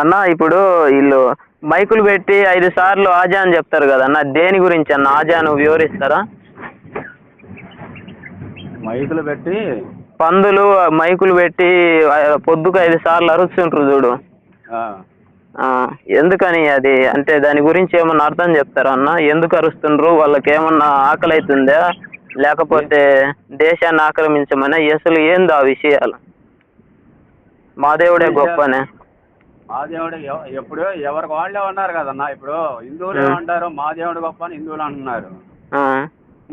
అన్న ఇప్పుడు వీళ్ళు మైకులు పెట్టి 5 సార్లు ఆజా అని చెప్తారు కదా అన్న, దేని గురించి అన్న ఆజాను వివరిస్తారా? మైకులు పెట్టి పందులు మైకులు పెట్టి పొద్దుకు 5 సార్లు అరుస్తుంటారు చూడు, ఎందుకని అది? అంటే దాని గురించి ఏమన్నా అర్థం చెప్తారా అన్న? ఎందుకు అరుస్తుండ్రు? వాళ్ళకి ఏమన్నా ఆకలి అవుతుందా, లేకపోతే దేశాన్ని ఆక్రమించమని? అసలు ఏంది ఆ విషయాలు? మా దేవుడే గొప్పనే. మా దేవుడు ఎప్పుడు ఎవరికి వాళ్ళే ఉన్నారు కదన్నా. ఇప్పుడు హిందువులు ఏమంటారు, మా దేవుడు గొప్ప అని హిందువులు అంటున్నారు.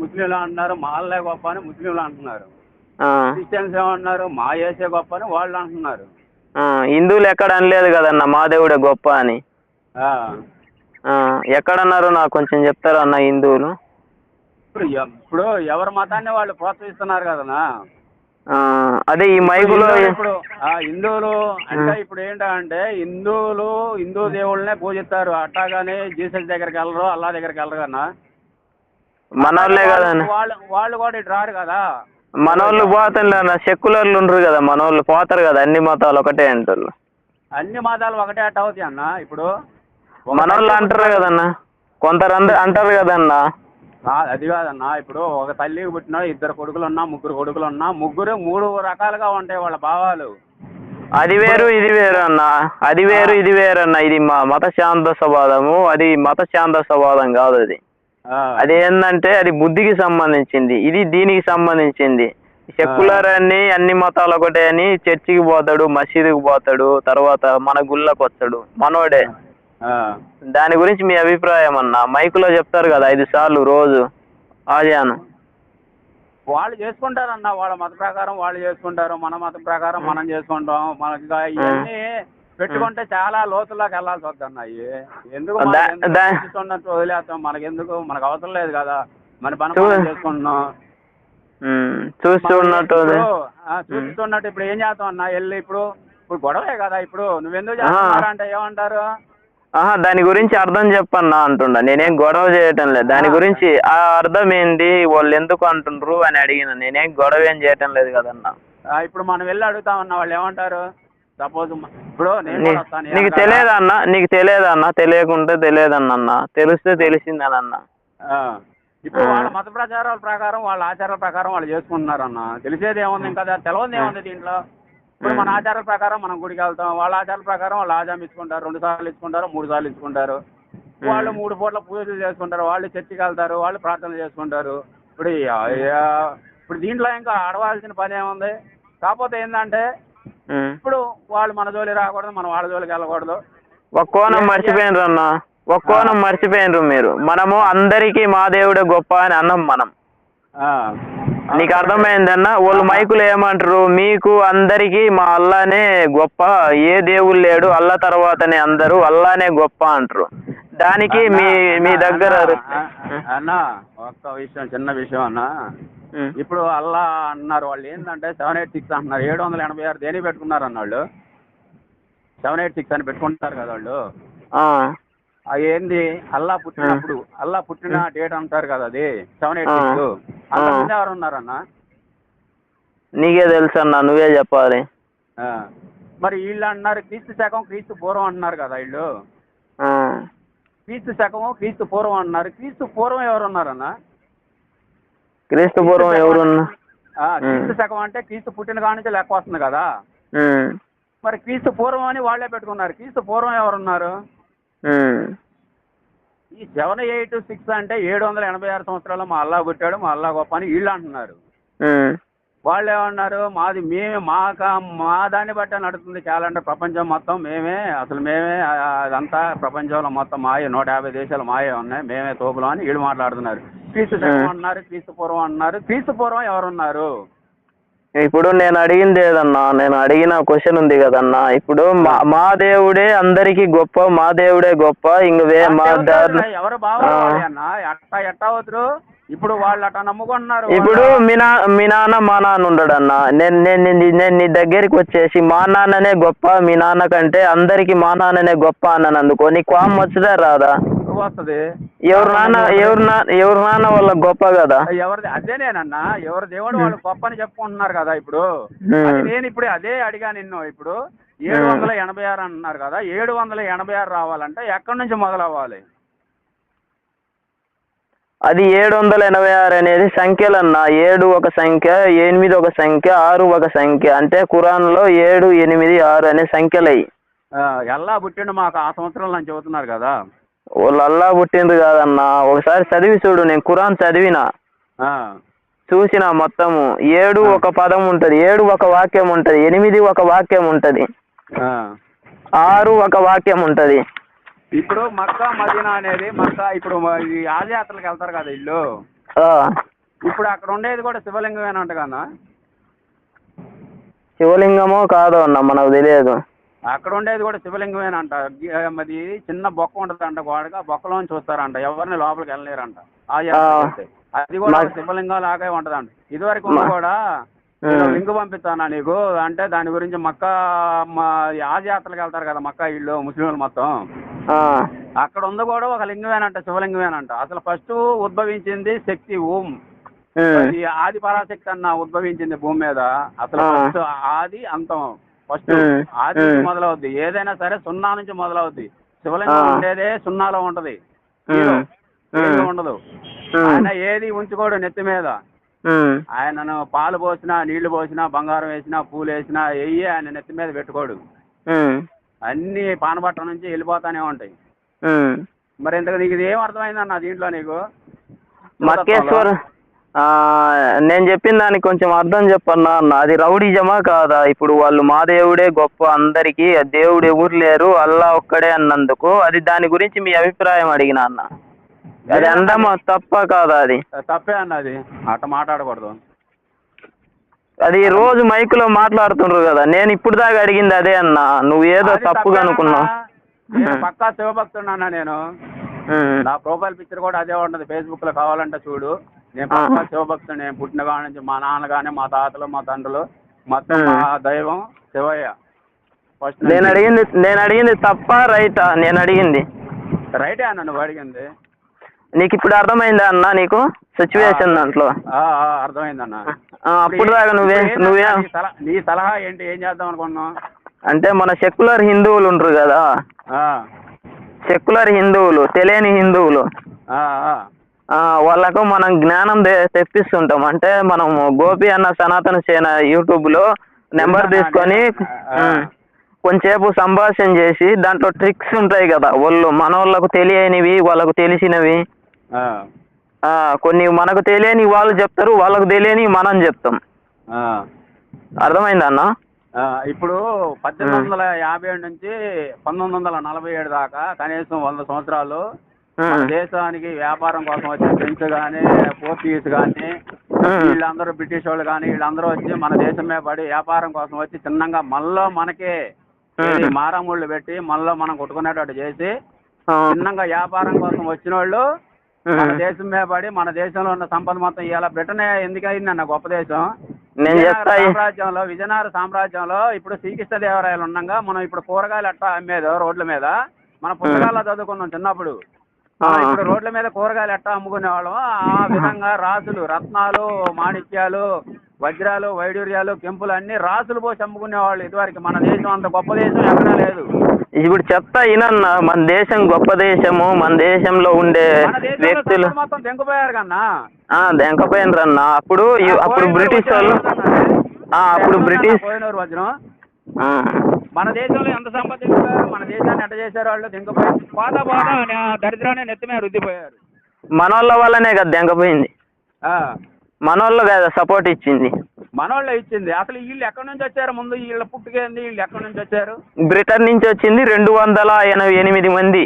ముస్లింలు అంటున్నారు మా అల్లే గొప్ప అని ముస్లింలు అంటున్నారు. క్రిస్టియన్స్ ఏమంటున్నారు మా యేసే గొప్ప అని వాళ్ళు అంటున్నారు. హిందువులు ఎక్కడ అనలేదు కదన్న మా దేవుడే గొప్ప అని. ఎక్కడన్నారు నాకు కొంచెం చెప్తారా అన్న? హిందువులు ఇప్పుడు ఎవరి మతాన్ని వాళ్ళు ప్రోత్సహిస్తున్నారు కదన్నా. అదే ఈ మైకులో ఇప్పుడు హిందువులు అంటే ఇప్పుడు ఏంటంటే హిందూ దేవుళ్ళనే పూజిస్తారు. అట్టాగానే జీసస్ దగ్గరికి వెళ్ళరు, అల్లా దగ్గరికి వెళ్ళరు కన్నా. మనోళ్ళే కదన్న, వాళ్ళు కూడా ఇటు రారు కదా. మనోళ్ళు పోతారు, సెక్యులర్లు ఉండరు కదా, మనోళ్ళు పోతారు కదా. అన్ని మతాలు ఒకటే అంటారు. అన్ని మతాలు ఒకటే అట్ట అవుతాయి అన్న. ఇప్పుడు మనోళ్ళు అంటారు కదన్న, కొందరు అంటారు కదన్నా. అది కాదన్నా, ఇప్పుడు ఒక తల్లికి పుట్టిన 2 కొడుకులు ఉన్నా 3 కొడుకులు ఉన్నా ముగ్గురు 3 రకాలుగా ఉంటాయి వాళ్ళ భావాలు. అది వేరు ఇది వేరు అన్న, అది వేరు ఇది వేరు అన్న. ఇది మత శాంత స్వభావము, అది మత శాంత స్వభావం కాదు. అది ఏంటంటే అది బుద్ధికి సంబంధించింది, ఇది దీనికి సంబంధించింది. సెక్యులర్ అని అన్ని మతాలు ఒకటే అని చర్చికి పోతాడు, మసీదుకి పోతాడు, తర్వాత మన గుళ్ళకి వస్తాడు మనోడే. దాని గురించి మీ అభిప్రాయం అన్న? మైకులో చెప్తారు కదా 5 సార్లు రోజు ఆజాను. వాళ్ళు చేసుకుంటారన్న, వాళ్ళ మత ప్రకారం వాళ్ళు చేసుకుంటారు, మన మతం ప్రకారం మనం చేసుకుంటాం. మనకి ఇవన్నీ పెట్టుకుంటే చాలా లోతుల్లోకి వెళ్ళాల్సి వద్దు అన్న. ఎందుకు చూస్తున్నట్టు వదిలేస్తాం? మనకెందుకు? మనకు అవసరం లేదు కదా, మన పని చేసుకుంటున్నాం. చూస్తున్నట్టు ఇప్పుడు ఏం చేస్తాం అన్న? వెళ్ళి ఇప్పుడు గొడవే కదా. ఇప్పుడు నువ్వెందుకు చేస్తున్నారా అంటే ఏమంటారు? దాని గురించి అర్థం చెప్పన్నా అంటుండ. నేనేం గొడవ చేయటం లేదు, దాని గురించి ఆ అర్థం ఏంటి, వాళ్ళు ఎందుకు అంటుండ్రు అని అడిగిన. నేనేం గొడవ ఏం చేయటం లేదు కదన్నా. ఇప్పుడు మనం వెళ్ళి అడుగుతామన్నా, వాళ్ళు ఏమంటారు? సపోజ్ ఇప్పుడు నీకు తెలియదన్నా, నీకు తెలియదన్నా, తెలియకుంటే తెలియదన్నా, తెలిస్తే తెలిసిందనన్నా. ఇప్పుడు వాళ్ళ మత ప్రచారాల ప్రకారం వాళ్ళ ఆచారాల ప్రకారం వాళ్ళు చేసుకుంటున్నారన్న. తెలిసేది ఏముంది ఇంకా, తెలవదు ఏముంది దీంట్లో. ఇప్పుడు మన ఆచారాల ప్రకారం మనం గుడికి వెళ్తాం, వాళ్ళ ఆచారాల ప్రకారం వాళ్ళు ఆజాం ఇచ్చుకుంటారు, 2 సార్లు ఇచ్చుకుంటారు, 3 సార్లు ఇచ్చుకుంటారు. వాళ్ళు 3 పూట్ల పూజలు చేసుకుంటారు, వాళ్ళు చర్చికి వెళ్తారు, వాళ్ళు ప్రార్థనలు చేసుకుంటారు. ఇప్పుడు దీంట్లో ఇంకా ఆడవలసిన పని ఏముంది? కాకపోతే ఏంటంటే ఇప్పుడు వాళ్ళు మన జోలి రాకూడదు, మనం వాళ్ళ జోలికి వెళ్ళకూడదు. ఒక కోణం మర్చిపోయినరు అన్న, ఒక కోణం మర్చిపోయినరు మీరు. మనము అందరికీ మా దేవుడే గొప్ప అని అన్నాం మనం. నీకు అర్థమైందన్న? వాళ్ళు మైకులు ఏమంటారు, మీకు అందరికీ మా అల్లానే గొప్ప, ఏ దేవుడు లేడు, అల్లా తర్వాతనే అందరూ, అల్లానే గొప్ప అంటారు. దానికి మీ దగ్గర అన్న ఒక్క విషయం, చిన్న విషయం అన్న. ఇప్పుడు అల్లా అన్నారు, వాళ్ళు ఏంటంటే 786 అంటున్నారు. 786 దేనికి పెట్టుకున్నారు అన్న వాళ్ళు? 786 అని పెట్టుకుంటారు కదా వాళ్ళు. అది ఏంది? అల్లా పుట్టినప్పుడు, అల్లా పుట్టిన డేట్ అంటారు కదా, అది 786. అంతకుముందు ఎవరు ఉన్నారన్న? నీకే తెలుసు అన్న, నువ్వే చెప్పాలి. మరి వీళ్ళు అంటున్నారు క్రీస్తు శకం క్రీస్తు పూర్వం అంటున్నారు కదా వీళ్ళు. క్రీస్తు శకము క్రీస్తు పూర్వం అంటున్నారు. క్రీస్తు పూర్వం ఎవరు ఉన్నారన్న? క్రీస్తు పూర్వం ఎవరున్నా? క్రీస్తు శకం అంటే క్రీస్తు పుట్టిన కాడ నుంచి లెక్క వస్తుంది కదా. మరి క్రీస్తు పూర్వం అని వాళ్ళే పెట్టుకున్నారు. క్రీస్తు పూర్వం ఎవరున్నారు? ఈ 786 అంటే 786 సంవత్సరాలు మా అల్లా పుట్టాడు, మా అల్లా గొప్ప అని వీళ్ళు అంటున్నారు. వాళ్ళు ఏమన్నారు? మేమే మా దాన్ని బట్టే నడుస్తుంది క్యాలెండర్, ప్రపంచం మొత్తం మేమే, అసలు మేమే, అదంతా ప్రపంచంలో మొత్తం మాయే, 150 దేశాలు మాయే ఉన్నాయి, మేమే తోపులం అని వీళ్ళు మాట్లాడుతున్నారు. క్రీస్తు శకం అంటున్నారు, క్రీస్తు పూర్వం అంటున్నారు. క్రీస్తు పూర్వం ఎవరున్నారు? ఇప్పుడు నేను అడిగింది ఏదన్నా, నేను అడిగిన క్వశ్చన్ ఉంది కదన్నా. ఇప్పుడు మా దేవుడే అందరికి గొప్ప, మా దేవుడే గొప్ప, ఎవరు బాగున్నారు అన్న? ఎట్టా అవుతారు? ఇప్పుడు వాళ్ళు అట్లా నమ్ముకుంటున్నారు. ఇప్పుడు మీ నాన్న మా నాన్న ఉండడన్నా, నేను నీ దగ్గరికి వచ్చేసి మా నాన్ననే గొప్ప, మీ నాన్న కంటే అందరికి మా నాన్ననే గొప్ప అన్నాను అనుకో, నీకు కోపం వచ్చుదా రాదా? వస్తుంది. ఎవరు నాన్న వాళ్ళ గొప్ప కదా. ఎవరిది? అదేనేనన్నా, ఎవరి దేవుడు వాళ్ళు గొప్ప అని చెప్పుకుంటున్నారు కదా. ఇప్పుడు నేను ఇప్పుడు అదే అడిగా నిన్ను. ఇప్పుడు 786 అంటున్నారు కదా, 786 రావాలంటే ఎక్కడి నుంచి మొదలవ్వాలి? అది 786 అనేది సంఖ్యలన్నా. 7 ఒక సంఖ్య, 8 ఒక సంఖ్య, 6 ఒక సంఖ్య. అంటే ఖురాన్లో 7, 8, 6 అనే సంఖ్యలయ్యి. ఎల్లా పుట్టిండు మాకు ఆ సంవత్సరంలో అని చెబుతున్నారు కదా. వాళ్ళు అల్లా పుట్టిండ్రు కాదన్నా. ఒకసారి చదివి చూడు, నేను ఖురాన్ చదివిన, చూసిన మొత్తము. 7 ఒక పదం ఉంటుంది, 7 ఒక వాక్యం ఉంటుంది, 8 ఒక వాక్యం ఉంటుంది, 6 ఒక వాక్యం ఉంటుంది. ఇప్పుడు మక్కా మదీనా అనేది ఇప్పుడు ఈ యాత్రలకు వెళ్తారు కదా ఇల్లు, ఇప్పుడు అక్కడ ఉండేది కూడా శివలింగమేనంట కన్నా. శివలింగమో కాదో అన్న మనకు తెలియదు. అక్కడ ఉండేది కూడా శివలింగమేనంట. అది చిన్న బొక్క ఉంటదంట గోడగా, బొక్కలోని చూస్తారంట, ఎవరిని లోపలికి వెళ్ళలేరంట. అది కూడా శివలింగం లాగే ఉంటదంట. ఇదివరకు కూడా లింక్ పంపిస్తానా నీకు, అంటే దాని గురించి మక్కా యాత్రలకు వెళ్తారు కదా మక్కా ఇల్లు ముస్లింలు మొత్తం, అక్కడ ఉంది కూడా ఒక లింగమేనంట, శివలింగమేనంట. అసలు ఫస్ట్ ఉద్భవించింది శక్తి ఓం, ఆది పరాశక్తి అన్న ఉద్భవించింది భూమి మీద. అసలు ఫస్ట్ ఆది అంతం, ఫస్ట్ ఆది నుంచి మొదలవుద్ది. ఏదైనా సరే సున్నా నుంచి మొదలవుద్ది. శివలింగం ఉండేదే సున్నాలో ఉంటది, ఉండదు. ఆయన ఏది ఉంచుకోడు నెత్తి మీద. ఆయనను పాలు పోసినా, నీళ్లు పోసినా, బంగారం వేసినా, పూలు వేసినా ఆయన నెత్తి మీద పెట్టుకోడు. అన్ని పానబట్ట నుంచి వెళ్ళిపోతానే ఉంటాయి. మరి ఇంతకు నీకు ఇది ఏం అర్థమైందన్న దీంట్లో నీకు? మక్కేశ్వర్, నేను చెప్పిన దానికి కొంచెం అర్థం చెప్పన్నా అన్న. అది రౌడీజమా కాదా? ఇప్పుడు వాళ్ళు మా దేవుడే గొప్ప, అందరికీ దేవుడు ఎవరు లేరు, అల్లా ఒక్కడే అన్నందుకు, అది దాని గురించి మీ అభిప్రాయం అడిగిన అన్న. అది అందమా తప్ప కాదా? అది తప్పే అన్న, అది అట్లా మాట్లాడకూడదు. అది రోజు మైకులో మాట్లాడుతుండ్రు కదా. నేను ఇప్పుడు దాకా అడిగింది అదే అన్న, నువ్వేదో తప్పుగా అనుకున్నావు. పక్కా శివభక్తున్నా నేను. నా ప్రొఫైల్ పిక్చర్ కూడా అదే ఉంటది, ఫేస్బుక్ లో కావాలంటే చూడు. నేను పక్కా శివభక్తుడు. నేను పుట్టిన కాడి నుంచి మా నాన్న కానీ, మా తాతలు, మా తండ్రులు మొత్తం మా దైవం శివయ్య. ఫస్ట్ నేను అడిగింది తప్ప రైటా? నేను అడిగింది రైటే అన్న, నువ్వు అడిగింది. నీకు ఇప్పుడు అర్థమైందా అన్న? నీకు సిచ్యువేషన్ దాంట్లో అర్థమైందన్న. అప్పుడు దాకా నువ్వే నీ సలహా ఏంటి, ఏం చేద్దాం అనుకున్నావు? అంటే మన సెక్యులర్ హిందువులు ఉంటారు కదా, సెక్యులర్ హిందువులు, తెలియని హిందువులు, వాళ్ళకు మనం జ్ఞానం తెప్పిస్తుంటాం. అంటే మనం గోపి అన్న సనాతన సేన యూట్యూబ్లో నెంబర్ తీసుకొని కొంచెంసేపు సంభాషణ చేసి, దాంట్లో ట్రిక్స్ ఉంటాయి కదా, మన వాళ్ళకు తెలియనివి వాళ్ళకు తెలిసినవి, కొన్ని మనకు తెలియని వాళ్ళు చెప్తారు, వాళ్ళకు తెలియని మనం చెప్తాం. అర్థమైందా అన్న? ఇప్పుడు 1857 నుంచి 1947 దాకా కనీసం 100 సంవత్సరాలు మన దేశానికి వ్యాపారం కోసం వచ్చే ఫ్రెంచ్ కానీ, పోర్చుగీస్ కానీ, వీళ్ళందరూ బ్రిటిష్ వాళ్ళు కానీ, వీళ్ళందరూ వచ్చి మన దేశం మీద పడి వ్యాపారం కోసం వచ్చి చిన్నగా మనలో మనకే మారాముళ్ళు పెట్టి మనలో మనం కొట్టుకునేటట్టు చేసి చిన్నగా వ్యాపారం కోసం వచ్చిన వాళ్ళు మన దేశం మీద పడి మన దేశంలో ఉన్న సంపద మొత్తం ఇవాళ బ్రిటన్ ఎందుకయిందన్న గొప్ప దేశం. విజయనగర సామ్రాజ్యంలో ఇప్పుడు శ్రీకృష్ణదేవరాయలు ఉండగా మనం ఇప్పుడు కూరగాయలు ఎట్టా అమ్మేదో రోడ్ల మీద, మన పుస్తకాల్లో చదువుకున్నాం చిన్నప్పుడు. ఇప్పుడు రోడ్ల మీద కూరగాయలు ఎట్టా అమ్ముకునే వాళ్ళం. ఆ విధంగా రాసులు, రత్నాలు, మాణిక్యాలు, వజ్రాలు, వైడూర్యాలు, కెంపులు అన్ని రాసులు పోసి అమ్ముకునేవాళ్ళు ఇదివరకు. మన దేశం అంత గొప్ప దేశం ఎక్కడా లేదు. ఇప్పుడు చెప్తా ఇనన్నా, మన దేశం గొప్ప దేశము, మన దేశంలో ఉండే వ్యక్తులు మొత్తం దెంకపోయారు కన్నా. దెంకపోయినరు అన్న. అప్పుడు బ్రిటిష్ వాళ్ళు, అప్పుడు బ్రిటిష్ వజ్రం మన దేశంలో ఎంత సంపాదించారు, మన దేశాన్ని ఎట్ట చేశారు వాళ్ళు, దెంకపోయారు. పోతా దరిద్రాన్ని నెత్తి మీద రుద్దిపోయారు. మనోళ్ళ వల్లనే కదా దెంకపోయింది, మనోళ్ళు కదా సపోర్ట్ ఇచ్చింది, మనోళ్ళే ఇచ్చింది. అసలు వీళ్ళు ఎక్కడి నుంచి వచ్చారు, ముందు వీళ్ళ పుట్టుకేంది, వీళ్ళు ఎక్కడి నుంచి వచ్చారు? బ్రిటన్ నుంచి వచ్చింది 288 మంది.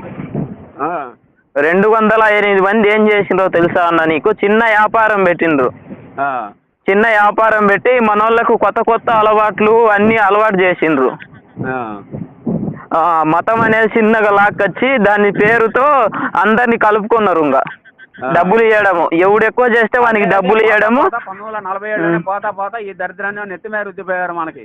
208 మంది ఏం చేసిండ్రో తెలుసా అన్న నీకు? చిన్న వ్యాపారం పెట్టిండ్రు. చిన్న వ్యాపారం పెట్టి మనోళ్ళకు కొత్త కొత్త అలవాట్లు అన్ని అలవాటు చేసిండ్రు. మతం అనేది చిన్నగా లాక్కొచ్చి దాని పేరుతో అందరినీ కలుపుకున్నారు. ఇంకా డబ్బులు ఇవ్వడము, ఎవడు ఎక్కువ చేస్తే వానికి డబ్బులు ఇవ్వడము. 1947 పోతా ఈ దరిద్రాన్ని నెత్తి మీద రుద్దిపోయారు మనకి.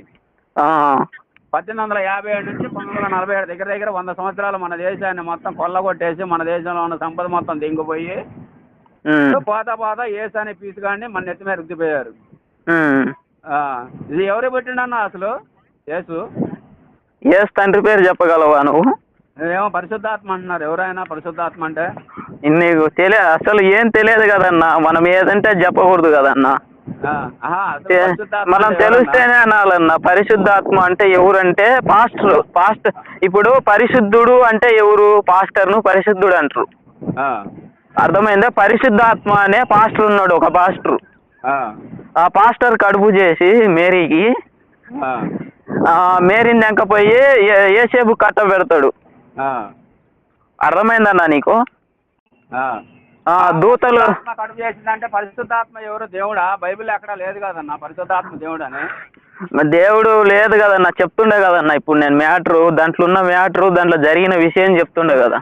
1857 నుంచి 1947 దగ్గర 100 సంవత్సరాలు మన దేశాన్ని మొత్తం కొల్లగొట్టేసి మన దేశంలో ఉన్న సంపద మొత్తం దింగిపోయి పోతా ఏసు అనే పీసు కానీ మన నెత్తి మీద రుద్దిపోయారు. ఇది ఎవరు పెట్టిండన్నా అసలు? యేసు తండ్రి పేరు చెప్పగలవా నువ్వు? ఏమో పరిశుద్ధాత్మ అంటున్నారు, ఎవరైనా పరిశుద్ధాత్మ అంటే నీకు అసలు ఏం తెలియదు కదన్నా, మనం ఏదంటే చెప్పకూడదు కదన్నా. అసలు పరిశుద్ధాత్మ మనం అంటే తెలిస్తేనే అనాలన్నా. పరిశుద్ధాత్మ అంటే ఎవరంటే పాస్టర్. ఇప్పుడు పరిశుద్ధుడు అంటే ఎవరు? పాస్టర్ను పరిశుద్ధుడు అంటారు. అర్థమైందా? పరిశుద్ధాత్మ అనే పాస్టర్ ఉన్నాడు, ఒక పాస్టర్. ఆ పాస్టర్ కడుపు చేసి మేరీకి, మేరీని వెంకపోయి ఏసేపు కట్ట పెడతాడు. అర్థమైందన్నా నీకు? దూతలు కడుపు చేసిందంటే పరిశుద్ధాత్మ ఎవరు? దేవుడా? బైబిల్ ఎక్కడ లేదు కదన్నా పరిశుద్ధాత్మ దేవుడు అని. దేవుడు లేదు కదన్నా, చెప్తుండే కదన్నా. ఇప్పుడు నేను దాంట్లో ఉన్న దాంట్లో జరిగిన విషయం చెప్తుండే కదా.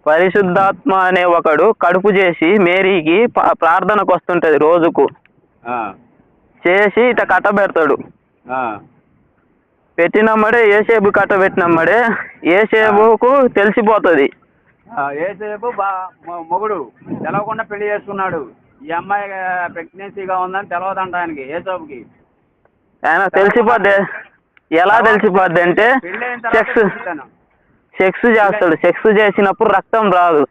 పరిశుద్ధాత్మ అనే ఒకడు కడుపు చేసి మేరీకి ప్రార్థనకు వస్తుంటది రోజుకు. చేసి ఇట కట్ట పెడతాడు. పెట్టినమ్మడే ఏసేపు కట్ట పెట్టినమ్మడే ఏసేపుకు తెలిసిపోతుంది. ఏసేపు మొగుడు తెలవకుండా పెళ్లి చేసుకున్నాడు. ఈ అమ్మాయి ప్రెగ్నెన్సీగా ఉందని తెలవదంట ఆయనకి, ఏసేపుకి. ఆయన తెలిసిపోద్ది. ఎలా తెలిసిపోద్ది అంటే సెక్స్ చేస్తాడు. సెక్స్ చేసినప్పుడు రక్తం రాదు.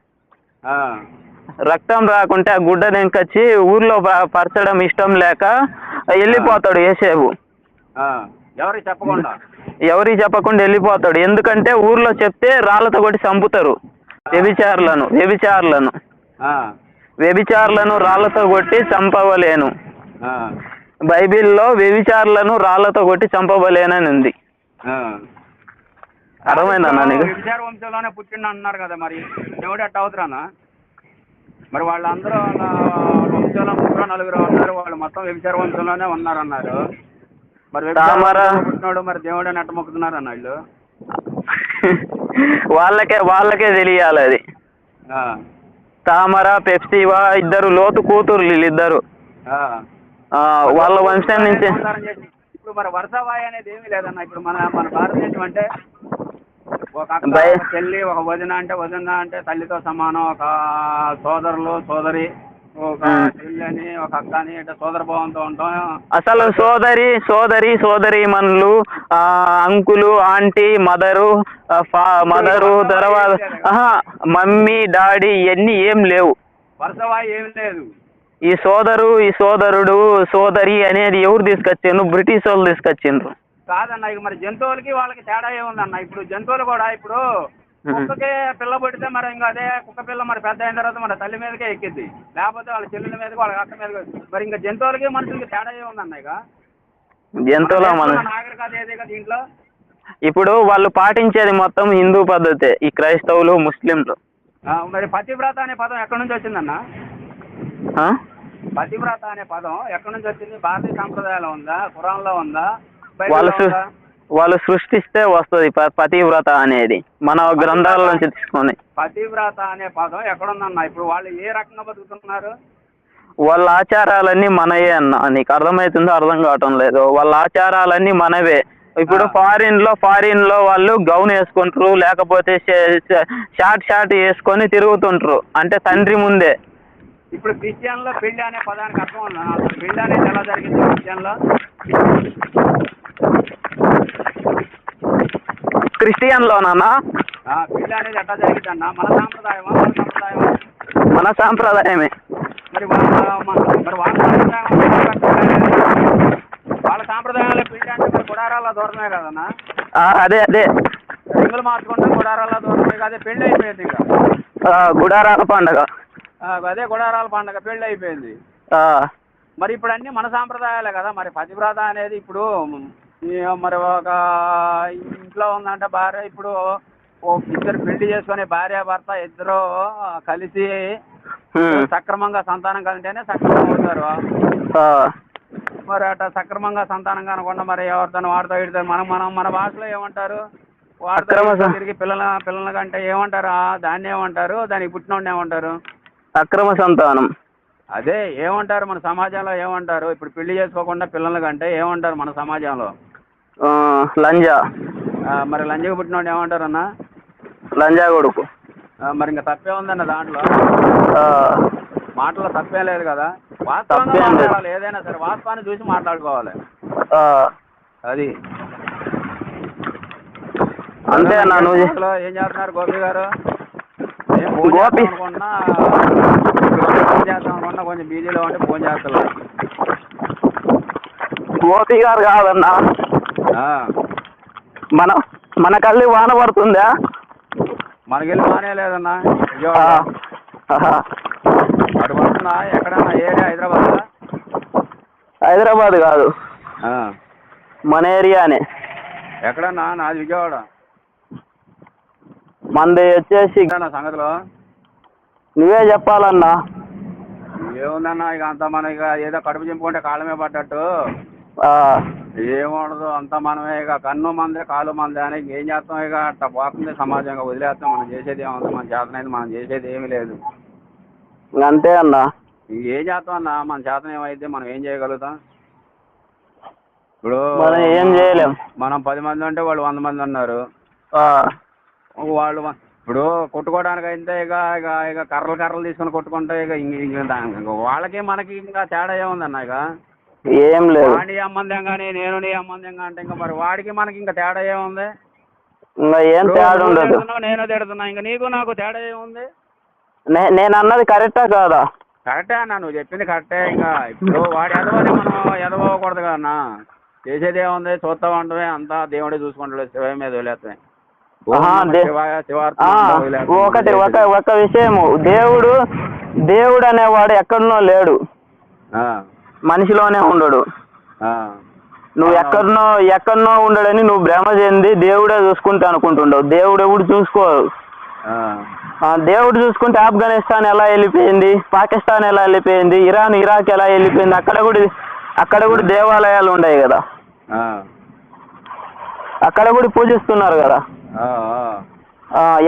రక్తం రాకుంటే ఆ గుడ్డ దెంకొచ్చి ఊర్లో పరచడం ఇష్టం లేక వెళ్ళిపోతాడు ఏసేపు. ఎవరికి చెప్పకుండా వెళ్ళిపోతాడు. ఎందుకంటే ఊర్లో చెప్తే రాళ్ళతో కొట్టి చంపుతారు వ్యభిచారులను రాళ్లతో కొట్టి చంపవలేను. బైబిల్లో వ్యభిచారులను రాళ్లతో కొట్టి చంపవలేనని ఉంది. అర్థమైందన్నా నీకు? వ్యభిచార వంశంలోనే పుట్టిండు అంటున్నారు కదా, మరి దేవుడు ఎట్ట అవుతురానా? మరి వాళ్ళందరూ వంశంలో 3-4 ఉన్నారు, వాళ్ళు మొత్తం వ్యభిచార వంశంలోనే ఉన్నారన్నారు. మరి పుట్టినాడు, మరి దేవుడు అని ఎట్ట మొక్కుతున్నారు అన్న వీళ్ళు? వాళ్ళకే తెలియాలి అది. తామర, పెప్సీవా ఇద్దరు లోతు కూతురు, వీళ్ళిద్దరు వాళ్ళ వంశం నుంచి. ఇప్పుడు మరి వరుసవాయి అనేది ఏమీ లేదన్న. ఇప్పుడు మన భారతదేశం అంటే ఒక అక్క, ఒక చెల్లి, ఒక వదిన అంటే తల్లితో సమానం. ఒక సోదరులు, సోదరి, ఒక చెల్లి అని, ఒక అక్క అని, అంటే సోదర భావంతో ఉంటాం. అసలు సోదరి మనులు, అంకులు, ఆంటీ, మదరు తర్వాత మమ్మీ, డాడీ ఇవన్నీ ఏం లేవు. వరుసవాయి ఏమి లేదు. ఈ సోదరుడు, సోదరి అనేది ఎవరు తీసుకొచ్చిండ్రు? బ్రిటిష్ వాళ్ళు తీసుకొచ్చిండ్రు. కాదన్న, ఇక మరి జంతువులకి వాళ్ళకి తేడా ఏముందన్న? ఇప్పుడు జంతువులు కూడా, ఇప్పుడు కుక్కకి పిల్ల పుడితే మరి ఇంకా అదే కుక్క పిల్ల మరి పెద్ద అయిన తర్వాత మన తల్లి మీదకే ఎక్కిద్ది, లేకపోతే వాళ్ళ చెల్లెల మీదకి, వాళ్ళ అక్క మీదకి. మరి ఇంకా జంతువులకి మనుషులకి తేడా ఏముందన్న? ఇక జంతువుల నాగరికత ఏదే కదా దీంట్లో. ఇప్పుడు వాళ్ళు పాటించేది మొత్తం హిందూ పద్ధతే, ఈ క్రైస్తవులు, ముస్లింలు. మరి పతివ్రత అనే పదం ఎక్కడి నుంచి వచ్చిందన్న? పతివ్రత అనే పదం ఎక్కడి నుంచి వచ్చింది? భారతీయ సంప్రదాయాలు ఉందా? ఖురాన్లో ఉందా? వాళ్ళు సృష్టిస్తే వస్తుంది పతివ్రత అనేది, మన గ్రంథాల నుంచి తీసుకొని. పతివ్రత అనే పదం ఎక్కడుందన్న? ఇప్పుడు వాళ్ళు ఏ రకంగా బతుకుతున్నారు? వాళ్ళ ఆచారాలన్నీ మనయే అన్న. నీకు అర్థమవుతుందో అర్థం కావటం లేదు. వాళ్ళ ఆచారాలన్నీ మనవే. ఇప్పుడు ఫారిన్ లో వాళ్ళు గౌన్ వేసుకుంటారు, లేకపోతే షార్ట్ వేసుకొని తిరుగుతుంటారు, అంటే తండ్రి ముందే. ఇప్పుడు క్రిస్టియన్ లో పెళ్లి అనే పదానికి అర్థం ఉందా? అసలు పెళ్లి అనేది ఎలా జరిగింది క్రిస్టియన్ లోనా? పెళ్లి అనేది ఎట్లా జరిగింది అన్న? మన సాంప్రదాయమే. మరి వాళ్ళ సాంప్రదాయంలో పెళ్లి అంటే మరి గుడారాల దూరమే కదన్నా? అదే రింగులు మార్చుకుంటే గుడారాల దూరమే కదా, పెళ్లి అయిపోయింది. ఇక గుడారాల పండగ, అదే గుడారాల పండగ పెళ్లి అయిపోయింది. మరి ఇప్పుడు అన్ని మన సాంప్రదాయాలే కదా. మరి పతివ్రత అనేది ఇప్పుడు మరి ఒక ఇంట్లో ఉందంటే భార్య, ఇప్పుడు ఇద్దరు పెళ్లి చేసుకుని భార్య భర్త ఇద్దరు కలిసి సక్రమంగా సంతానం కలిగితేనే సక్రమం అవుతారు. మరి అట్లా సక్రమంగా సంతానం కనకుండా మరి ఎవరితో వాడితో ఇడతారు. మన భాషలో ఏమంటారు? వాడితో తిరిగి పిల్లల కంటే ఏమంటారు? దాన్ని ఏమంటారు? దానికి పుట్టినోడిని ఏమంటారు? అక్రమ సంతానం. అదే ఏమంటారు మన సమాజంలో? ఏమంటారు? ఇప్పుడు పెళ్లి చేసుకోకుండా పిల్లల కంటే ఏమంటారు మన సమాజంలో? లంజా. మరి లంజకు పుట్టినోడు ఏమంటారు అన్న? లంజా కొడుకు. మరి ఇంకా తప్పే ఉందన్న దాంట్లో? మాటలో తప్పే లేదు కదా. వాస్తవంగా మాట్లాడాలి, ఏదైనా సరే వాస్తవాన్ని చూసి మాట్లాడుకోవాలి. అది అంతే అన్న నువ్వు ఏం చేస్తున్నారు గోపి గారు? గోపి అనుకున్నా ఫోన్ చేద్దాం అనుకున్నా, కొంచెం బిజీలో ఉంటే ఫోన్ చేస్తున్నారు. గోపి గారు కాదన్నా, మన కళ్ళి వాన పడుతుందా? మనకెళ్ళి వానే లేదన్నా. అటు పడుతున్నా. ఎక్కడన్నా ఏరియా? హైదరాబాద్ కాదు, మన ఏరియానే. ఎక్కడన్నా? నాది విజయవాడ. మనది వచ్చేసి సంగతిలో నువ్వే చెప్పాలన్నా. ఏముందన్నా, ఇక అంతా మనం ఇక ఏదో కడుపు చింపుకుంటే కాళ్ళమే పడ్డట్టు ఏముండదు. అంతా మనమే ఇక కన్ను మందే కాలు మందే అని ఏం చేస్తాం? ఇక అట్లా పోతుంది సమాజం. ఇక వదిలేస్తాం. మనం చేసేది ఏముంది? మన చేతనైంది మనం చేసేది ఏమీ లేదు. అంతే అన్నా. ఏం చేస్తాం అన్నా? మన చేతన ఏమైతే మనం ఏం చేయగలుగుతాం? ఇప్పుడు మనం ఏం చేయలేం. మనం 10 మంది ఉంటే వాళ్ళు 100 మంది ఉన్నారు. వాళ్ళు ఇప్పుడు కొట్టుకోవడానికి అయితే ఇక ఇక ఇక కర్రలు తీసుకొని కొట్టుకుంటే ఇక వాళ్ళకి మనకి ఇంకా తేడా ఏముందన్న? ఇక ఏం లేదు. వాడి అమ్మందం కానీ నేను నీ అమ్మందం అంటే ఇంకా మరి వాడికి మనకి ఇంకా తేడా ఏముంది? ఇంకా ఏం తేడా ఉండదు. నేను తిడుతున్నా, ఇంకా నీకు నాకు తేడా ఏముంది? నేను అన్నది కరెక్టా కాదా? కరెక్టే అన్న, నువ్వు చెప్పింది కరెక్టే. ఇంకా ఇప్పుడు వాడి ఎదవని మనం ఎదవకూడదు కదన్నా. చేసేది ఏముంది? చూస్తా ఉండమే, అంతా దేవుడే చూసుకుంటాడు. శివ మీద వదిలేస్తాయి. ఒక విషయము, దేవుడు అనేవాడు ఎక్కడనో లేడు, మనిషిలోనే ఉండడు. నువ్వు ఎక్కడనో ఉండడని నువ్వు భ్రమ చెంది దేవుడే చూసుకుంటా అనుకుంటుండవు. దేవుడు ఎప్పుడు చూసుకోరు. దేవుడు చూసుకుంటే ఆఫ్ఘనిస్తాన్ ఎలా వెళ్ళిపోయింది, పాకిస్తాన్ ఎలా వెళ్ళిపోయింది, ఇరాక్ ఎలా వెళ్ళిపోయింది? అక్కడ కూడా దేవాలయాలు ఉన్నాయి కదా, అక్కడ కూడా పూజిస్తున్నారు కదా.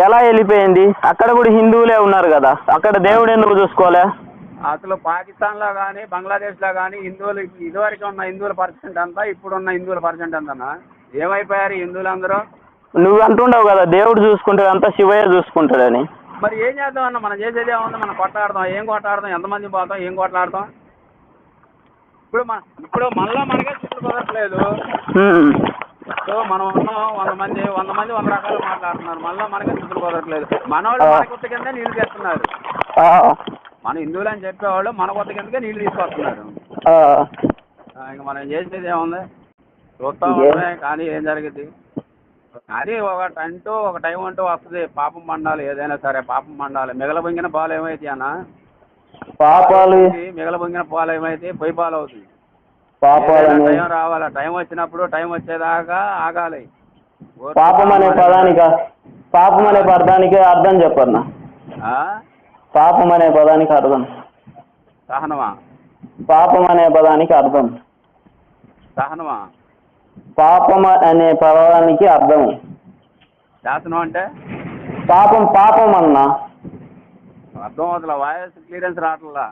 ఎలా వెళ్ళిపోయింది? అక్కడ కూడా హిందువులే ఉన్నారు కదా, అక్కడ దేవుడు ఎందుకు చూసుకోలే? అసలు పాకిస్తాన్లో కానీ బంగ్లాదేశ్లో కానీ హిందువులు ఇదివరకు ఉన్న హిందువుల పర్సెంట్ అంతా ఇప్పుడున్న హిందువుల పర్సెంట్ అంతనా? ఏమైపోయారు హిందువులందరూ? నువ్వు అంటుండవు కదా దేవుడు చూసుకుంటాడు, అంతా శివయ్య చూసుకుంటాడని. మరి ఏం చేద్దాం అన్న? మనం చేసేది ఏముంది? మనం కొట్లాడతాం. ఏం కొట్లాడతాం? ఎంతమంది పోతాం? ఏం కొట్లాడతాం? ఇప్పుడు మళ్ళా మనకే చుట్టూ కుదరట్లేదు. సో మనం 100 మంది 100 రకాలు మాట్లాడుతున్నారు. మళ్ళీ మనకే చుట్టూ కుదరట్లేదు. మనవాళ్ళు మన కొత్త కింద నీళ్లు తెస్తున్నారు. మన హిందువులు అని చెప్పేవాళ్ళు మన కొత్త కిందకే నీళ్లు తీసుకొస్తున్నారు. ఇంకా మనం చేసేది ఏముంది? చూస్తా ఉంటామే కానీ ఏం జరిగింది? అది ఒక టైం అంటూ వస్తుంది. పాపం పండాలి, ఏదైనా సరే పాపం పండాలి. మిగలబొంగిన పాలు ఏమైతే అన్న? పాపాలు మిగలబొంగిన పాలు ఏమైతే పొయ్యి పాలు అవుతుంది. టైం రావాలి. టైం వచ్చినప్పుడు టైం వచ్చేదాకా ఆగాలి. పాపం అనే పదానికి అర్థం చెప్పన్నా. పాపం అనే పదానికి అర్థం సహనమా? పాపం అనే పదానికి అర్థం సహనమా? పాపం అనే పదానికి అర్థం శాసనం అంటే పాపం అన్నా. అర్థం అవుతుందా? వాయిస్ క్లియరెన్స్ రావట్లా.